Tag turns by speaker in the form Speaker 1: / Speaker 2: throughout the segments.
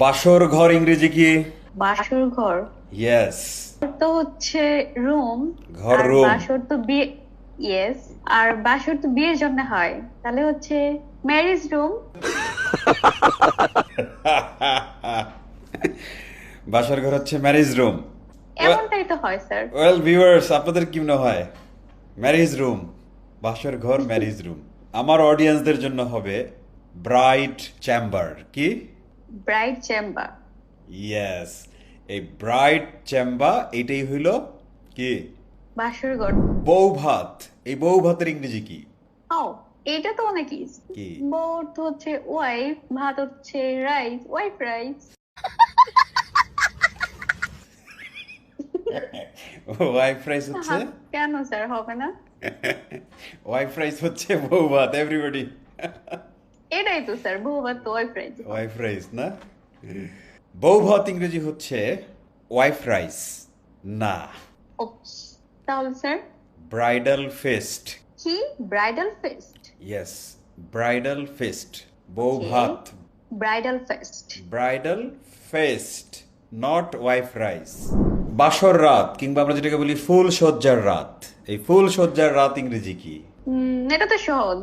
Speaker 1: বাসর ঘর ইংরেজি কি?
Speaker 2: বাসর ঘর
Speaker 1: ইয়েস।
Speaker 2: তো হচ্ছে রুম।
Speaker 1: ঘর
Speaker 2: আর
Speaker 1: রুম।
Speaker 2: বাসর তো বিয়ে। ইয়েস। আর বাসর তো বিয়ের জন্য হয়, তাহলে হচ্ছে ম্যারেজ রুম।
Speaker 1: বাসর ঘর হচ্ছে ম্যারেজ রুম।
Speaker 2: এমনটাই তো হয় স্যার।
Speaker 1: ওয়েল ভিউয়ার্স, আপনাদের কি মনে হয়? ম্যারেজ রুম, বাসর ঘর ম্যারেজ রুম। আমার অডিয়েন্সদের জন্য হবে ব্রাইড চেম্বার। কি?
Speaker 2: Bride chamber.
Speaker 1: ইয়েস। এই ব্রাইড চেম্বার এটাই হইল কি?
Speaker 2: বাসর ঘর।
Speaker 1: বউ ভাত। এই বউ ভাতের ইংরেজি কি?
Speaker 2: ও, এটা তো অনেক ইজি।
Speaker 1: কি?
Speaker 2: বউ তো হচ্ছে ওয়াইফ, ভাত হচ্ছে rice, wife rice.
Speaker 1: Wife rice হচ্ছে?
Speaker 2: কেন স্যার হবে না?
Speaker 1: ওয়াইফ রাইস হচ্ছে বউ ভাত, এভরিবডি।
Speaker 2: এটাই তো স্যার, বউ ভাত তো ওয়াইফ রাইস।
Speaker 1: ওয়াইফ রাইস না? বউ ভাত ইংরেজি হচ্ছে ওয়াইফ রাইস না।
Speaker 2: ওপস। তাহলে স্যার
Speaker 1: ব্রাইডাল ফেস্ট।
Speaker 2: কি? Bridal fest.
Speaker 1: Yes, bridal fest. বউ
Speaker 2: কে?
Speaker 1: ভাত।
Speaker 2: Bridal fest.
Speaker 1: Bridal fest, not wife rice. বাসর রাত কিংবা আমরা যেটাকে বলি ফুল সজ্জার রাত, এই ফুল সজ্জার রাত ইংরেজি কি?
Speaker 2: এটা তো সহজ।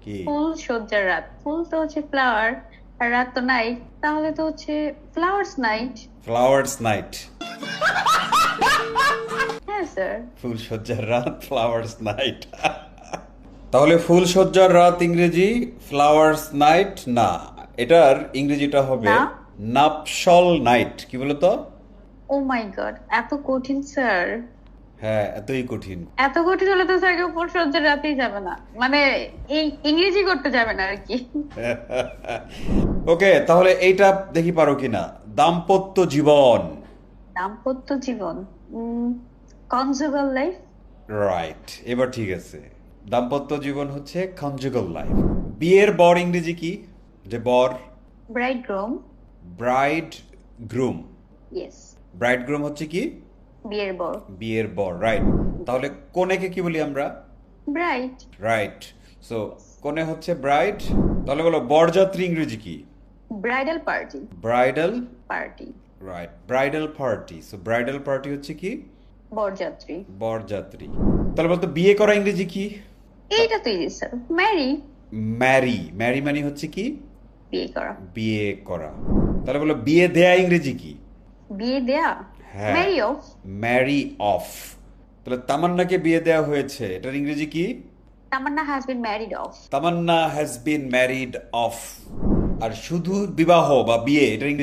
Speaker 1: কি?
Speaker 2: ফুল সজ্জার রাত, ফুল তো হচ্ছে ফ্লাওয়ার, আর রাত তো নাইট, তাহলে তো হচ্ছে ফ্লাওয়ার্স নাইট।
Speaker 1: Flowers night.
Speaker 2: হ্যাঁ স্যার।
Speaker 1: ফুল সজ্জার রাত, ফ্লাওয়ার্স নাইট। তাহলে ফুল সজ্জার রাত ইংরেজি ফ্লাওয়ার্স নাইট না, এটার ইংরেজিটা হবে
Speaker 2: না?
Speaker 1: নাপশল নাইট। কি বলতো?
Speaker 2: ও মাই গড, এত কঠিন স্যার।
Speaker 1: হ্যাঁ, এতই কঠিন।
Speaker 2: এত কঠিন হলে তো স্যার কেউ ফুল সজ্জার রাতেই যাবে না, মানে এই ইংরেজি করতে যাবে না আর কি।
Speaker 1: ওকে, তাহলে এইটা দেখি পারো কিনা। দাম্পত্য জীবন।
Speaker 2: দাম্পত্য জীবন। Conjugal life.
Speaker 1: রাইট, এবার ঠিক আছে। দাম্পত্য জীবন হচ্ছে কনজুগাল লাইফ। বিয়ের বর ইংরেজি কি? যে বর।
Speaker 2: Bridegroom.
Speaker 1: Bridegroom.
Speaker 2: Yes.
Speaker 1: Bridegroom হচ্ছে কি?
Speaker 2: বিয়ের বর।
Speaker 1: বিয়ের বর, রাইট। তাহলে কনেকে কি বলি আমরা?
Speaker 2: ব্রাইড।
Speaker 1: রাইট। সো কনে হচ্ছে ব্রাইড। তাহলে বলো বরযাত্রী ইংরেজি কি?
Speaker 2: Bridal party.
Speaker 1: Bridal.
Speaker 2: Party.
Speaker 1: Right, bridal party. So bridal party হচ্ছে কি?
Speaker 2: বরযাত্রী।
Speaker 1: বরযাত্রী। তাহলে বলতো বিয়ে করা ইংরেজি কি?
Speaker 2: এইটা তো easy sir, marry.
Speaker 1: Marry. Marry মানে হচ্ছে কি?
Speaker 2: বিয়ে করা।
Speaker 1: বিয়ে করা। তাহলে বলো বিয়ে দেয়া ইংরেজি কি?
Speaker 2: বিয়ে দেয়া।
Speaker 1: হ্যাঁ,
Speaker 2: ম্যারি অফ।
Speaker 1: Mary of. তাহলে তামান্নাকে বিয়ে দেওয়া হয়েছে, এটার ইংরেজি কি?
Speaker 2: Tamanna has been married off.
Speaker 1: Tamanna has been married off. আর শুধু বিবাহ বা বিয়ে, এটার ইংরেজি